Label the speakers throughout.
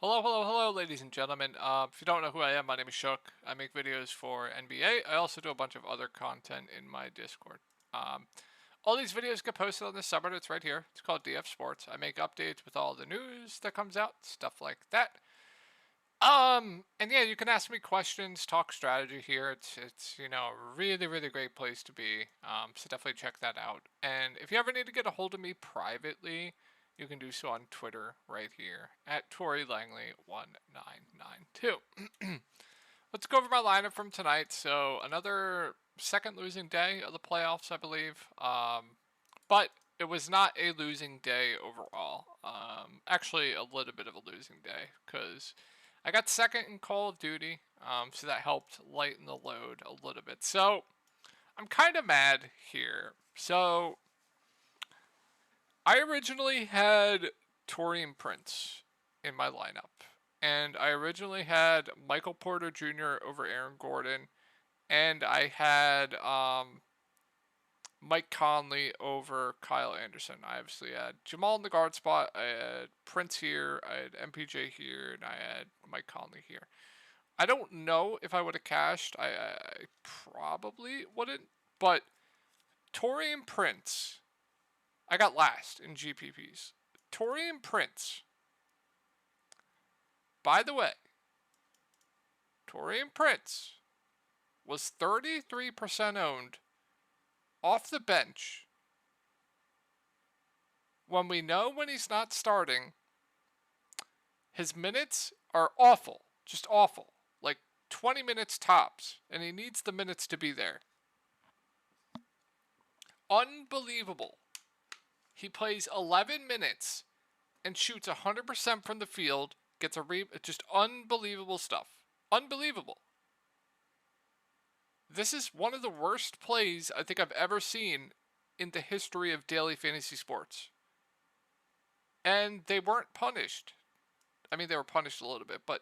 Speaker 1: Hello, hello, hello, ladies and gentlemen. If you don't know who I am, my name is Shook. I make videos for NBA. I also do a bunch of other content in my Discord. Um, all these videos get posted on this subreddit. It's right here. It's called DF Sports. I make updates with all the news that comes out, stuff like that. And yeah, you can ask me questions, talk strategy here. It's a really really great place to be. So definitely check that out. And if you ever need to get a hold of me privately, you can do so on Twitter right here at Tory Langley 1992. Let's go over my lineup from tonight. So another second losing day of the playoffs, I believe. But it was not a losing day overall. Actually, a little bit of a losing day because I got second in Call of Duty, so that helped lighten the load a little bit. So I'm kind of mad here. So I originally had Torian Prince in my lineup, and I originally had Michael Porter Jr. over Aaron Gordon, and I had Mike Conley over Kyle Anderson. I obviously had Jamal in the guard spot. I had Prince here. I had MPJ here, and I had Mike Conley here. I don't know if I would have cashed. I probably wouldn't. But Torian Prince, I got last in GPPs. Torian Prince, by the way, Torian Prince was 33% owned off the bench when we know when he's not starting, his minutes are awful. Just awful. Like 20 minutes tops. And he needs the minutes to be there. Unbelievable. He plays 11 minutes and shoots 100% from the field. Gets a just unbelievable stuff. Unbelievable. This is one of the worst plays I think I've ever seen in the history of daily fantasy sports. And they weren't punished. I mean, they were punished a little bit, but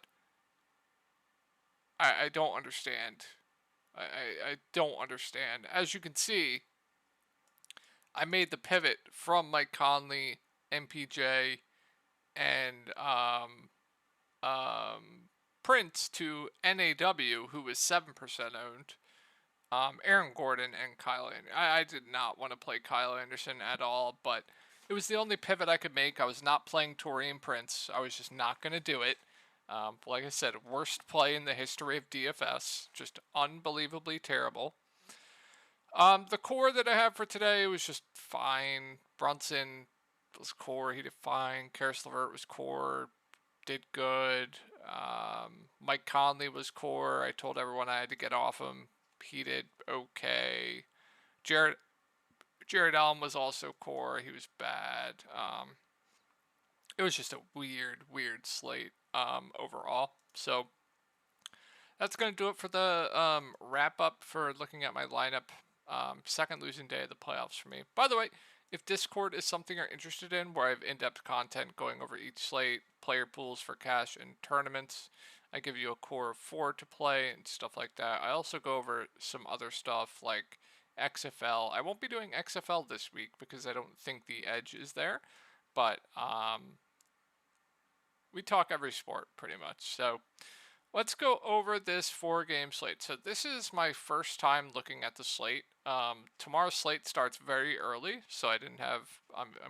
Speaker 1: I don't understand. I don't understand. As you can see, I made the pivot from Mike Conley, MPJ, and Prince to NAW, who was 7% owned. Aaron Gordon and Kyle Anderson. I did not want to play Kyle Anderson at all, but it was the only pivot I could make. I was not playing Torian Prince. I was just not going to do it. Like I said, worst play in the history of DFS. Just unbelievably terrible. The core that I have for today was just fine. Brunson was core. He did fine. Karis LeVert was core. Did good. Mike Conley was core. I told everyone I had to get off him. He did okay. Jared Allen was also core. He was bad. It was just a weird slate overall. So that's going to do it for the wrap up for looking at my lineup. Second losing day of the playoffs for me. By the way, if Discord is something you're interested in, where I have in-depth content going over each slate, player pools for cash and tournaments, I give you a core of 4 to play and stuff like that. I also go over some other stuff like XFL. I won't be doing XFL this week because I don't think the edge is there, but we talk every sport pretty much. So let's go over this 4-game slate. So this is my first time looking at the slate. Tomorrow's slate starts very early, so I'm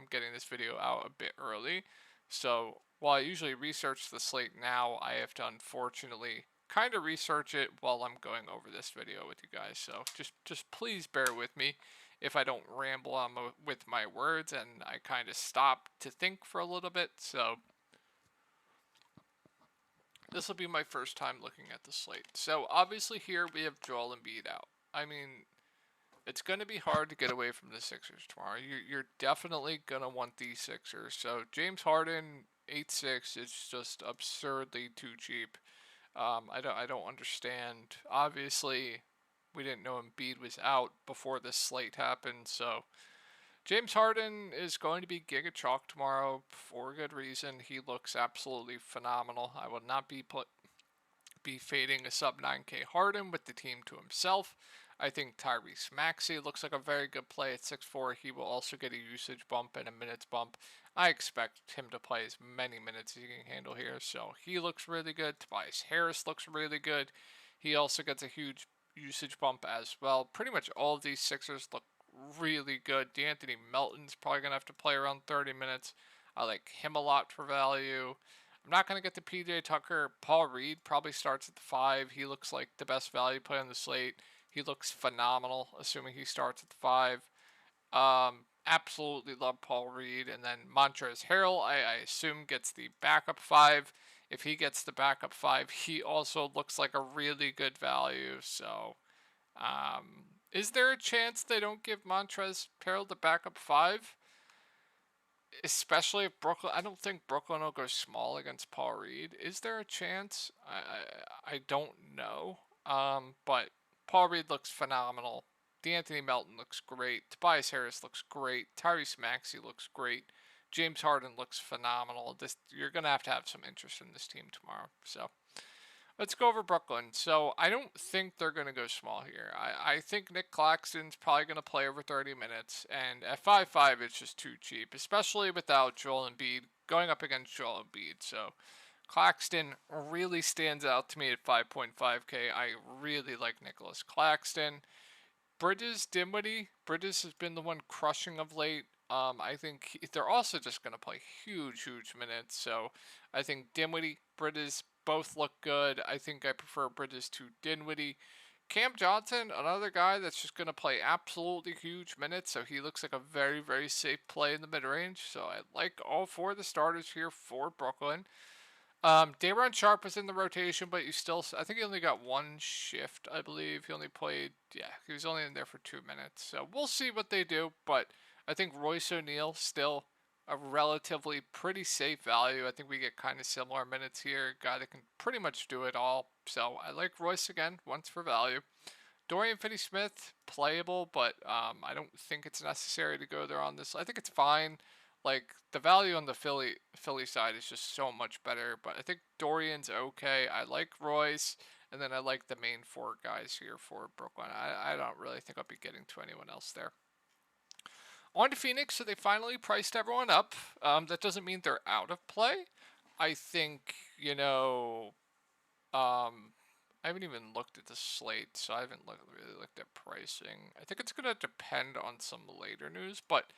Speaker 1: getting this video out a bit early. So while I usually research the slate now, I have to unfortunately kind of research it while I'm going over this video with you guys. So just please bear with me if I don't ramble on with my words and I kind of stop to think for a little bit. So this will be my first time looking at the slate. So obviously here we have Joel Embiid out. I mean, it's going to be hard to get away from the Sixers tomorrow. You're definitely going to want these Sixers. So James Harden 8-6 is just absurdly too cheap. I don't understand. Obviously, we didn't know Embiid was out before this slate happened, so James Harden is going to be Giga Chalk tomorrow for a good reason. He looks absolutely phenomenal. I will not be fading a sub 9K Harden with the team to himself. I think Tyrese Maxey looks like a very good play at 6'4". He will also get a usage bump and a minutes bump. I expect him to play as many minutes as he can handle here, so he looks really good. Tobias Harris looks really good. He also gets a huge usage bump as well. Pretty much all of these Sixers look really good. D'Anthony Melton's probably going to have to play around 30 minutes. I like him a lot for value. I'm not going to get to PJ Tucker. Paul Reed probably starts at the 5. He looks like the best value play on the slate. He looks phenomenal, assuming he starts at the 5. Absolutely love Paul Reed. And then Montrezl Harrell, I assume, gets the backup 5. If he gets the backup 5, he also looks like a really good value. So, is there a chance they don't give Montrezl Harrell the backup 5? Especially if Brooklyn, I don't think Brooklyn will go small against Paul Reed. Is there a chance? I don't know. But Paul Reed looks phenomenal. D'Anthony Melton looks great. Tobias Harris looks great. Tyrese Maxey looks great. James Harden looks phenomenal. You're gonna have to have some interest in this team tomorrow. So let's go over Brooklyn. So I don't think they're going to go small here. I think Nick Claxton's probably going to play over 30 minutes. And at 5'5", it's just too cheap, especially without Joel Embiid going up against Joel Embiid. So Claxton really stands out to me at 5.5K. I really like Nicholas Claxton. Bridges, Dinwiddie. Bridges has been the one crushing of late. I think they're also just going to play huge minutes. So I think Dinwiddie, Bridges both look good. I think I prefer Bridges to Dinwiddie. Cam Johnson, another guy that's just going to play absolutely huge minutes. So he looks like a very safe play in the mid-range. So I like all 4 of the starters here for Brooklyn. Day'Ron Sharpe was in the rotation, but I think he only got 1 shift, I believe. He was only in there for 2 minutes. So we'll see what they do, but I think Royce O'Neal still a relatively pretty safe value. I think we get kind of similar minutes here. A guy that can pretty much do it all. So I like Royce again, once for value. Dorian Finney-Smith, playable, but I don't think it's necessary to go there on this. I think it's fine. Like, the value on the Philly side is just so much better, but I think Dorian's okay. I like Royce, and then I like the main 4 guys here for Brooklyn. I don't really think I'll be getting to anyone else there. On to Phoenix, so they finally priced everyone up. That doesn't mean they're out of play. I think, I haven't even looked at the slate, so I haven't really looked at pricing. I think it's going to depend on some later news, but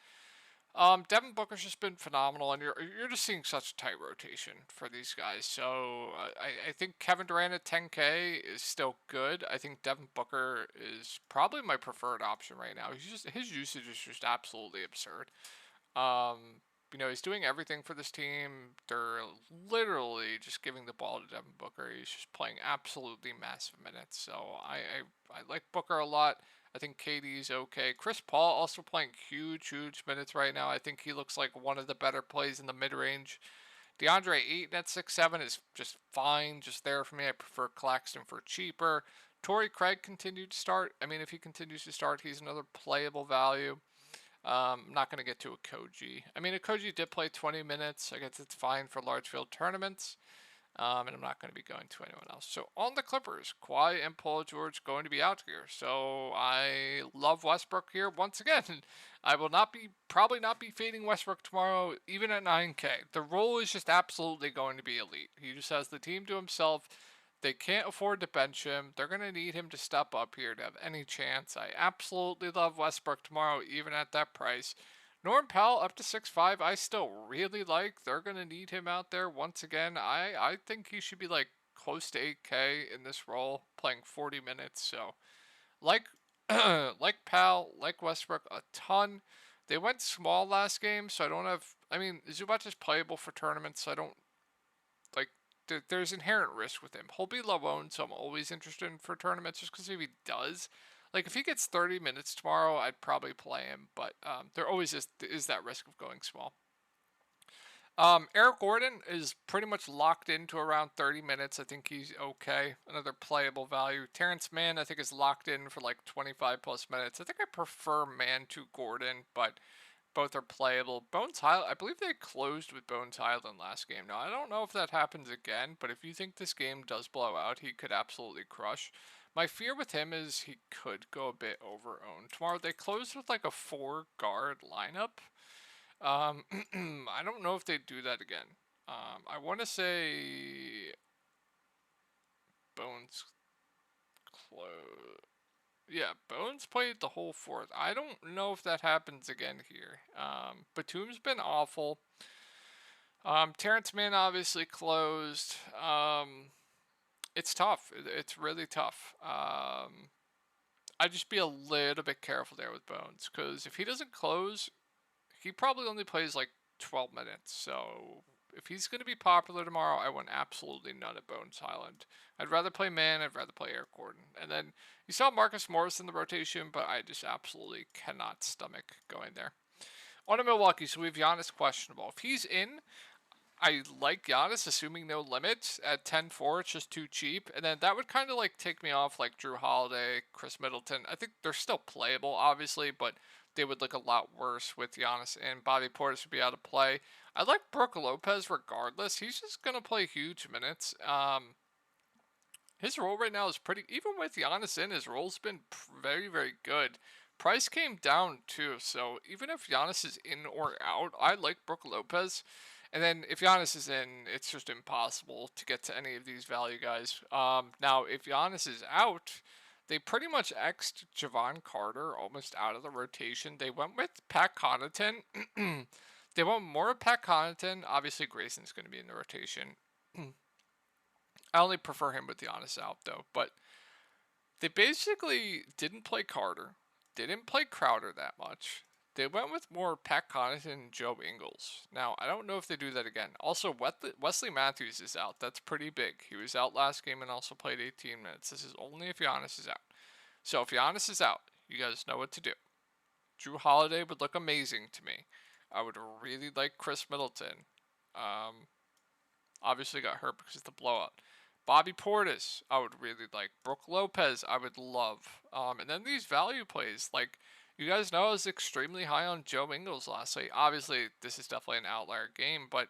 Speaker 1: Devin Booker's just been phenomenal, and you're just seeing such a tight rotation for these guys. So I think Kevin Durant at 10K is still good. I think Devin Booker is probably my preferred option right now. His usage is just absolutely absurd. He's doing everything for this team. They're literally just giving the ball to Devin Booker. He's just playing absolutely massive minutes. So I like Booker a lot. I think KD's okay. Chris Paul also playing huge minutes right now. I think he looks like one of the better plays in the mid-range. DeAndre Ayton at 6'7" is just fine, just there for me. I prefer Claxton for cheaper. Torrey Craig continued to start. I mean, if he continues to start, he's another playable value. I'm not going to get to Okogie. I mean, Okogie did play 20 minutes. I guess it's fine for large field tournaments. And I'm not going to be going to anyone else. So on the Clippers, Kawhi and Paul George going to be out here. So I love Westbrook here once again. I will probably not be fading Westbrook tomorrow, even at 9K. The role is just absolutely going to be elite. He just has the team to himself. They can't afford to bench him. They're going to need him to step up here to have any chance. I absolutely love Westbrook tomorrow, even at that price. Norm Powell up to 6'5", I still really like. They're going to need him out there once again. I think he should be like close to 8K in this role, playing 40 minutes. So, like Powell, like Westbrook a ton. They went small last game, so I don't have... I mean, Zubac is playable for tournaments, so I don't... Like, there's inherent risk with him. He'll be low owned, so I'm always interested in for tournaments, just because if he does... Like, if he gets 30 minutes tomorrow, I'd probably play him, but there always is that risk of going small. Eric Gordon is pretty much locked into around 30 minutes. I think he's okay. Another playable value. Terrence Mann, I think, is locked in for like 25 plus minutes. I think I prefer Mann to Gordon, but both are playable. Bones Highland, I believe they closed with Bones Highland last game. Now, I don't know if that happens again, but if you think this game does blow out, he could absolutely crush. My fear with him is he could go a bit over-owned. Tomorrow they closed with like a 4-guard lineup. I don't know if they do that again. I want to say Bones close. Yeah, Bones played the whole fourth. I don't know if that happens again here. Batum's been awful. Terrence Mann obviously closed. It's tough. It's really tough. I'd just be a little bit careful there with Bones, because if he doesn't close, he probably only plays like 12 minutes. So if he's going to be popular tomorrow, I want absolutely none at Bones Highland. I'd rather play Mann. I'd rather play Eric Gordon. And then you saw Marcus Morris in the rotation, but I just absolutely cannot stomach going there. On to Milwaukee, so we have Giannis questionable. If he's in, I like Giannis, assuming no limits at 10-4. It's just too cheap. And then that would kind of like take me off like Drew Holiday, Chris Middleton. I think they're still playable, obviously, but they would look a lot worse with Giannis, and Bobby Portis would be out of play. I like Brook Lopez regardless. He's just going to play huge minutes. His role right now is pretty, even with Giannis in, his role's been very, very good. Price came down too, so even if Giannis is in or out, I like Brook Lopez. And then if Giannis is in, it's just impossible to get to any of these value guys. Now, if Giannis is out, they pretty much X'd Javon Carter almost out of the rotation. They went with Pat Connaughton. They went more with Pat Connaughton. Obviously, Grayson's going to be in the rotation. I only prefer him with Giannis out, though. But they basically didn't play Carter. They didn't play Crowder that much. They went with more Pat Connaughton and Joe Ingles. Now, I don't know if they do that again. Also, Wesley Matthews is out. That's pretty big. He was out last game and also played 18 minutes. This is only if Giannis is out. So if Giannis is out, you guys know what to do. Drew Holiday would look amazing to me. I would really like Chris Middleton. Obviously got hurt because of the blowout. Bobby Portis, I would really like. Brook Lopez, I would love. And then these value plays, like, you guys know I was extremely high on Joe Ingles last night. Obviously, this is definitely an outlier game, but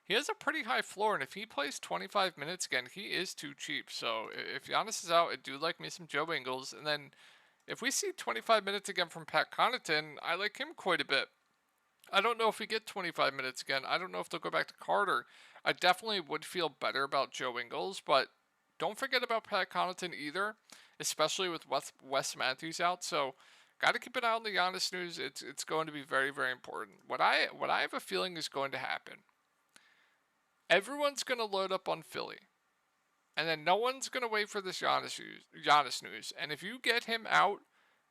Speaker 1: he has a pretty high floor, and if he plays 25 minutes again, he is too cheap. So if Giannis is out, I do like me some Joe Ingles. And then if we see 25 minutes again from Pat Connaughton, I like him quite a bit. I don't know if we get 25 minutes again. I don't know if they'll go back to Carter. I definitely would feel better about Joe Ingles, but don't forget about Pat Connaughton either, especially with Wes Matthews out. So got to keep an eye on the Giannis news. It's going to be very, very important. What I have a feeling is going to happen. Everyone's going to load up on Philly, and then no one's going to wait for this Giannis news. And if you get him out,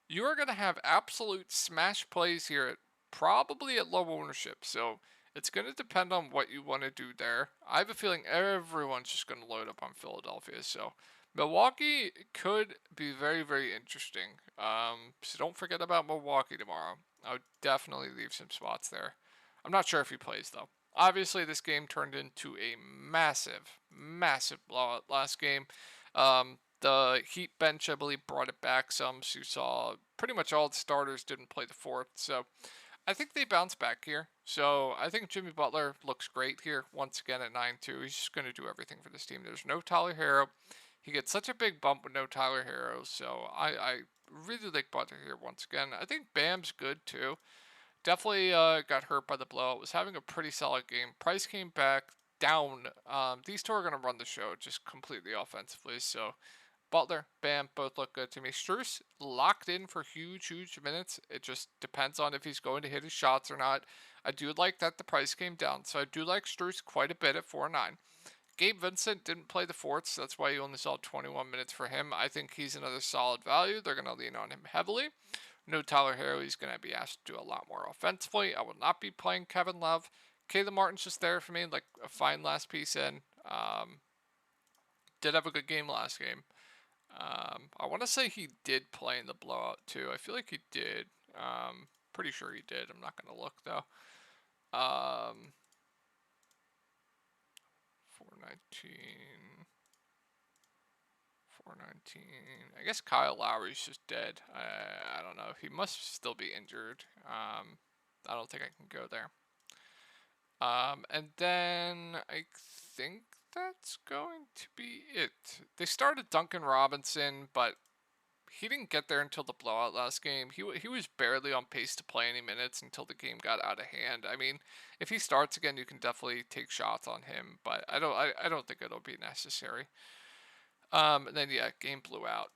Speaker 1: you are going to have absolute smash plays here, probably at low ownership. So it's going to depend on what you want to do there. I have a feeling everyone's just going to load up on Philadelphia. So Milwaukee could be very, very interesting. So don't forget about Milwaukee tomorrow. I would definitely leave some spots there. I'm not sure if he plays, though. Obviously, this game turned into a massive, massive blowout last game. The Heat bench, I believe, brought it back some. So you saw pretty much all the starters didn't play the fourth. So I think they bounce back here. So I think Jimmy Butler looks great here once again at 9-2. He's just going to do everything for this team. There's no Tyler Hero. He gets such a big bump with no Tyler Hero. So I really like Butler here once again. I think Bam's good too. Definitely got hurt by the blowout. Was having a pretty solid game. Price came back down. These two are going to run the show just completely offensively. So Butler, Bam, both look good to me. Strus locked in for huge, huge minutes. It just depends on if he's going to hit his shots or not. I do like that the price came down. So I do like Strus quite a bit at 4-9. Gabe Vincent didn't play the fourth, so that's why you only saw 21 minutes for him. I think he's another solid value. They're going to lean on him heavily. No Tyler Hero. He's going to be asked to do a lot more offensively. I will not be playing Kevin Love. Caleb Martin's just there for me, like a fine last piece in. Did have a good game last game. I want to say he did play in the blowout too. I feel like he did. Pretty sure he did. I'm not going to look though. 419. I guess Kyle Lowry's just dead. I don't know. He must still be injured. I don't think I can go there. And then I think that's going to be it. They started Duncan Robinson, but he didn't get there until the blowout last game. He was barely on pace to play any minutes until the game got out of hand. I mean, if he starts again, you can definitely take shots on him, but I don't think it'll be necessary. And then yeah, game blew out.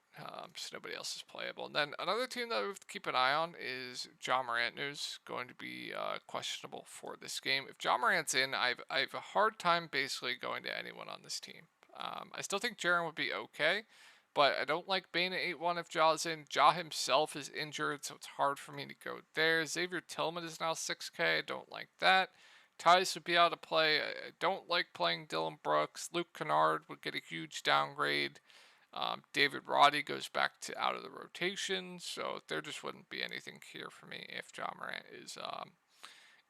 Speaker 1: So nobody else is playable. And then another team that we have to keep an eye on is Ja Morant, who's going to be questionable for this game. If Ja Morant's in, I have a hard time basically going to anyone on this team. I still think Jaren would be okay, but I don't like Bane at 8-1 if Ja's in. Ja himself is injured, so it's hard for me to go there. Xavier Tillman is now 6K. I don't like that. Tyus would be out of play. I don't like playing Dylan Brooks. Luke Kennard would get a huge downgrade. David Roddy goes back to out of the rotation, so there just wouldn't be anything here for me if Ja Morant is,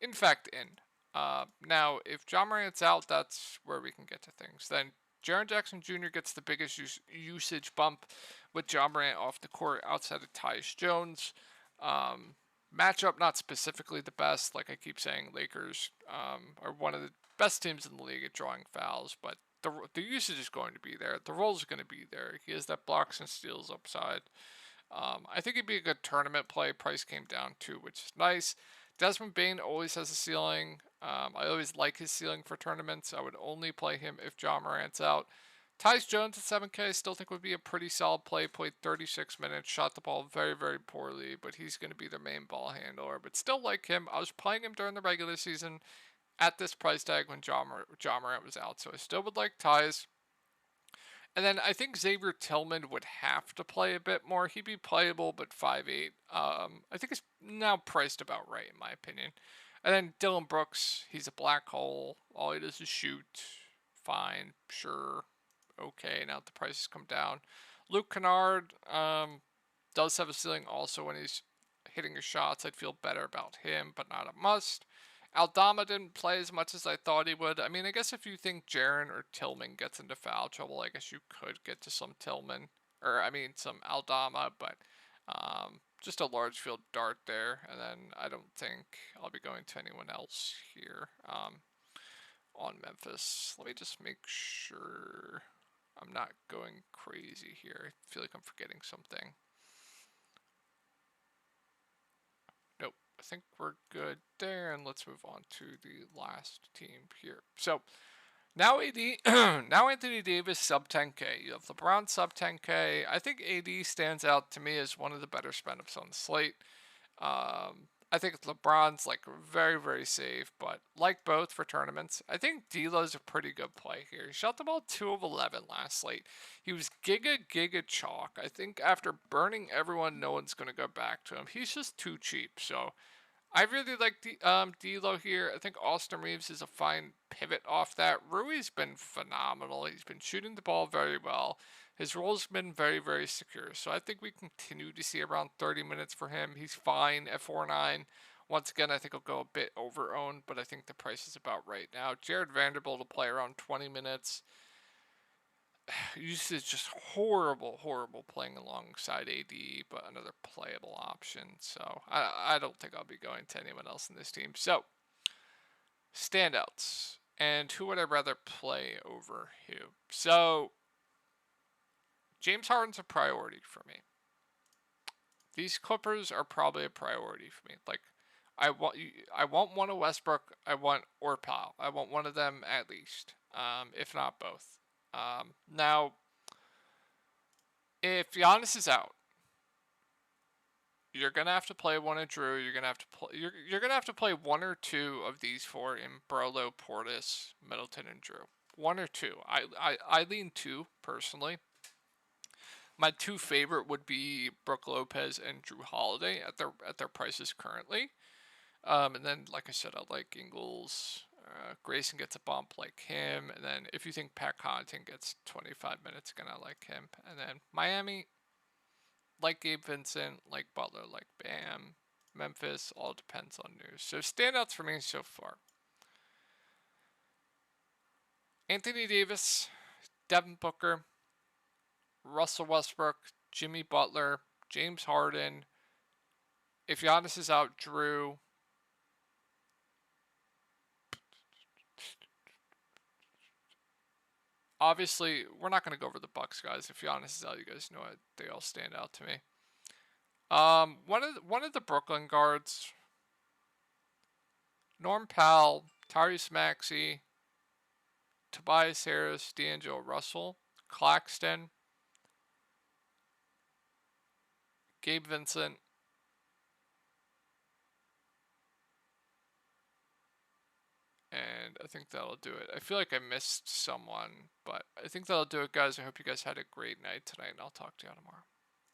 Speaker 1: in fact, in. Now, if Ja Morant's out, that's where we can get to things. Then Jaren Jackson Jr. gets the biggest usage bump with Ja Morant off the court outside of Tyus Jones. Matchup not specifically the best. Like I keep saying, Lakers are one of the best teams in the league at drawing fouls, but the usage is going to be there. The role is going to be there. He has that blocks and steals upside. I think he'd be a good tournament play. Price came down too, which is nice. Desmond Bane always has a ceiling. I always like his ceiling for tournaments. I would only play him if Ja Morant's out. Tyus Jones at 7K I still think would be a pretty solid play. Played 36 minutes, shot the ball very, very poorly, but he's going to be their main ball handler. But still like him. I was playing him during the regular season at this price tag when Ja Morant was out, so I still would like Tyus. And then I think Xavier Tillman would have to play a bit more. He'd be playable, but 5'8". I think it's now priced about right, in my opinion. And then Dylan Brooks, he's a black hole. All he does is shoot. Fine, sure, okay. Now the prices come down. Luke Kennard does have a ceiling also when he's hitting his shots. I'd feel better about him, but not a must. Aldama didn't play as much as I thought he would. I mean, I guess if you think Jaren or Tillman gets into foul trouble, I guess you could get to some Tillman, or I mean some Aldama, but just a large field dart there. And then I don't think I'll be going to anyone else here on Memphis. Let me just make sure I'm not going crazy here. I feel like I'm forgetting something. Nope, I think we're good there, and let's move on to the last team here. So now now Anthony Davis sub 10K. You have LeBron sub 10K. I think AD stands out to me as one of the better spend ups on the slate. I think LeBron's like very, very safe, but like both for tournaments, I think D'Lo's a pretty good play here. He shot the ball 2 of 11 last slate. He was giga chalk. I think after burning everyone, no one's going to go back to him. He's just too cheap. So I really like D'Lo here. I think Austin Reeves is a fine pivot off that. Rui's been phenomenal. He's been shooting the ball very well. His role's been very, very secure. So I think we continue to see around 30 minutes for him. He's fine at 4.9. Once again, I think he'll go a bit over owned, but I think the price is about right now. Jared Vanderbilt will play around 20 minutes. Usage just horrible playing alongside AD, but another playable option. So I don't think I'll be going to anyone else in this team. So standouts, and who would I rather play over who? So James Harden's a priority for me. These Clippers are probably a priority for me. Like I want one of Westbrook. I want or Powell. I want one of them at least, if not both. Now, if Giannis is out, you're gonna have to play one of Drew. You're gonna have to play. You're gonna have to play one or two of these four in Brolo, Portis, Middleton, and Drew. One or two. I lean two personally. My two favorite would be Brook Lopez and Drew Holiday at their prices currently. And then, like I said, I like Ingles. Grayson gets a bump like him. And then if you think Pat Connaughton gets 25 minutes, gonna like him. And then Miami, like Gabe Vincent, like Butler, like Bam. Memphis, all depends on news. So standouts for me so far. Anthony Davis, Devin Booker, Russell Westbrook, Jimmy Butler, James Harden. If Giannis is out, Drew. obviously, we're not going to go over the Bucks, guys. If Giannis is out, you guys know it. They all stand out to me. One of the Brooklyn guards, Norm Powell, Tyrese Maxey, Tobias Harris, D'Angelo Russell, Claxton, Gabe Vincent, and I think that'll do it. I feel like I missed someone, but I think that'll do it, guys. I hope you guys had a great night tonight, and I'll talk to you tomorrow.